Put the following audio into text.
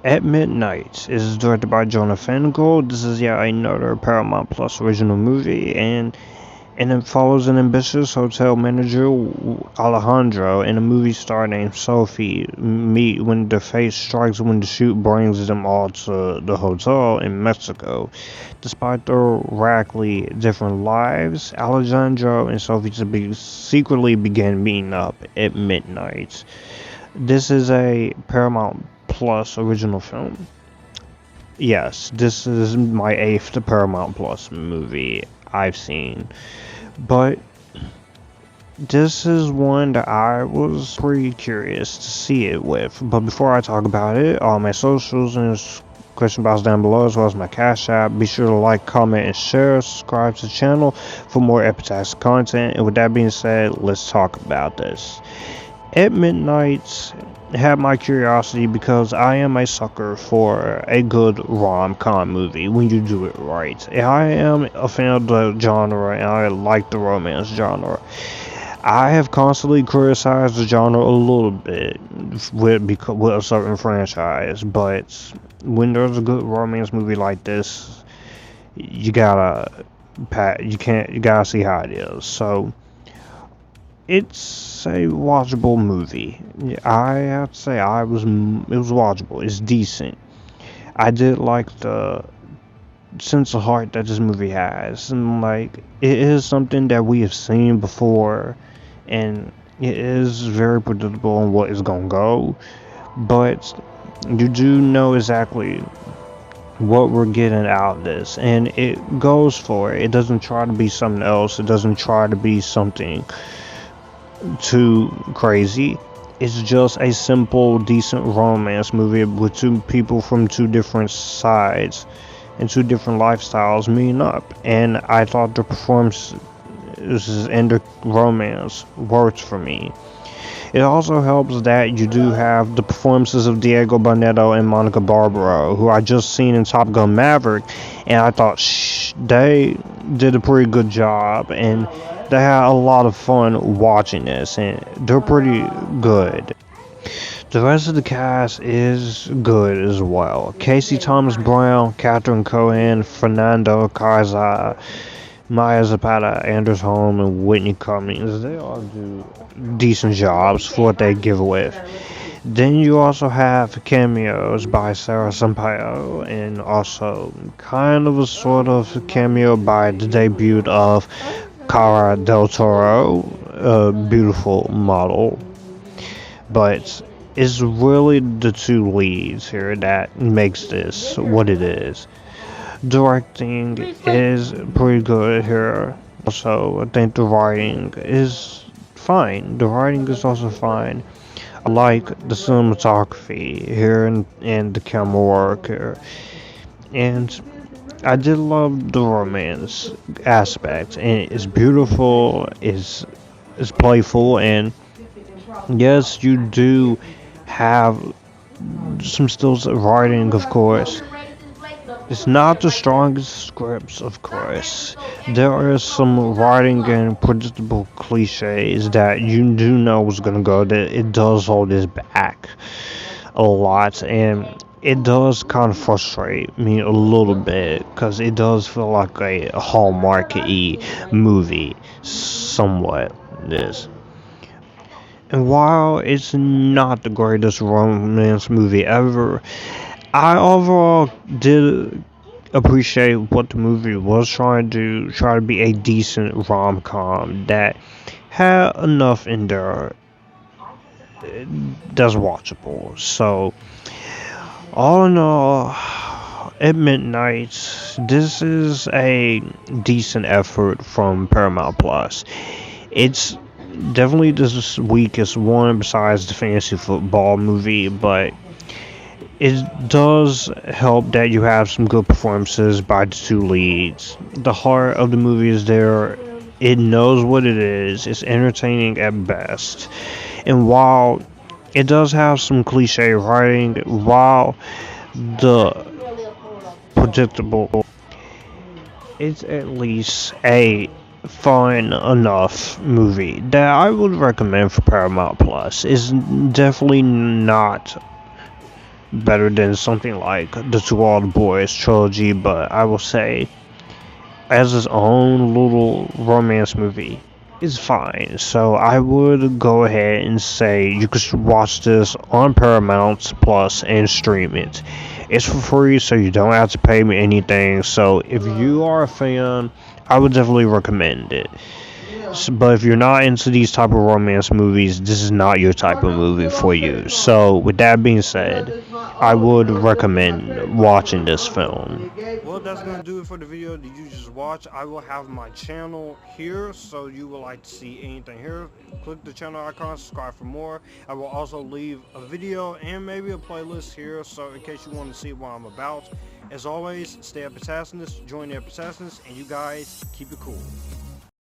At Midnight is directed by Jonah Feingold. This is yet another Paramount Plus original movie, and it follows an ambitious hotel manager, Alejandro, and a movie star named Sophie meet when their fate strikes when the shoot brings them all to the hotel in Mexico. Despite their radically different lives, Alejandro and Sophie secretly begin meeting up at midnight. This is a Paramount Plus original film. Yes, this is my eighth Paramount Plus movie I've seen. But this is one that I was pretty curious to see it with. But before I talk about it, all my socials and description box down below, as well as my Cash App. Be sure to like, comment, and share. Subscribe to the channel for more epitastic content. And with that being said, let's talk about this. At Midnight had my curiosity because I am a sucker for a good rom-com movie when you do it right. I am a fan of the genre and I like the romance genre. I have constantly criticized the genre a little bit with a certain franchise, but when there's a good romance movie like this, you gotta you gotta see how it is. So it's a watchable movie. I have to say it was watchable. It's decent. I did like the sense of heart that this movie has, and like it is something that we have seen before, and it is very predictable on what is gonna go, but you do know exactly what we're getting out of this, and it goes for it. It doesn't try to be something else. It doesn't try to be something too crazy. It's just a simple, decent romance movie with two people from two different sides and two different lifestyles meeting up. And I thought the performances and the romance worked for me. It also helps that you do have the performances of Diego Boneta and Monica Barbaro, who I just seen in Top Gun Maverick, and I thought they did a pretty good job, and they had a lot of fun watching this, and they're pretty good. The rest of the cast is good as well. Casey Thomas Brown, Catherine Cohen, Fernando Carsa, Maya Zapata, Anders Holm, and Whitney Cummings. They all do decent jobs for what they give with. Then you also have cameos by Sarah Sampaio, and also kind of a sort of cameo by the debut of Cara del Toro, a beautiful model. But it's really the two leads here that makes this what it is. Directing is pretty good here. Also, I think the writing is fine. The writing is also fine. I like the cinematography here and the camera work here. And I did love the romance aspect. And it's beautiful, it's playful, and yes, you do have some stills of writing, of course. It's not the strongest scripts, of course. There is some writing and predictable cliches that you do know is gonna go. That it does hold this back a lot, and it does kind of frustrate me a little bit because it does feel like a Hallmark-y movie, somewhat. This. And while it's not the greatest romance movie ever, I overall did appreciate what the movie was trying to do, try to be a decent rom-com that had enough in there that's watchable. So, all in all, at midnight, this is a decent effort from Paramount Plus. It's definitely the weakest one besides the fantasy football movie, but it does help that you have some good performances by the two leads. The heart of the movie is there. It knows what it is. It's entertaining at best. And while it does have some cliche writing, while the predictable, it's at least a fun enough movie that I would recommend for Paramount Plus. It's definitely not better than something like the To All the Boys trilogy, but I will say, as its own little romance movie, it's fine. So I would go ahead and say you could watch this on Paramount Plus and stream it. It's for free, so you don't have to pay me anything. So if you are a fan, I would definitely recommend it. But if you're not into these type of romance movies, this is not your type of movie for you. So with that being said, I would recommend watching this film. Well, that's gonna do it for the video that you just watched. I will have my channel here, so you would like to see anything here, click the channel icon, subscribe for more. I will also leave a video and maybe a playlist here, so in case you want to see what I'm about. As always, stay up Assassinus, join the Assassinus, and you guys keep it cool.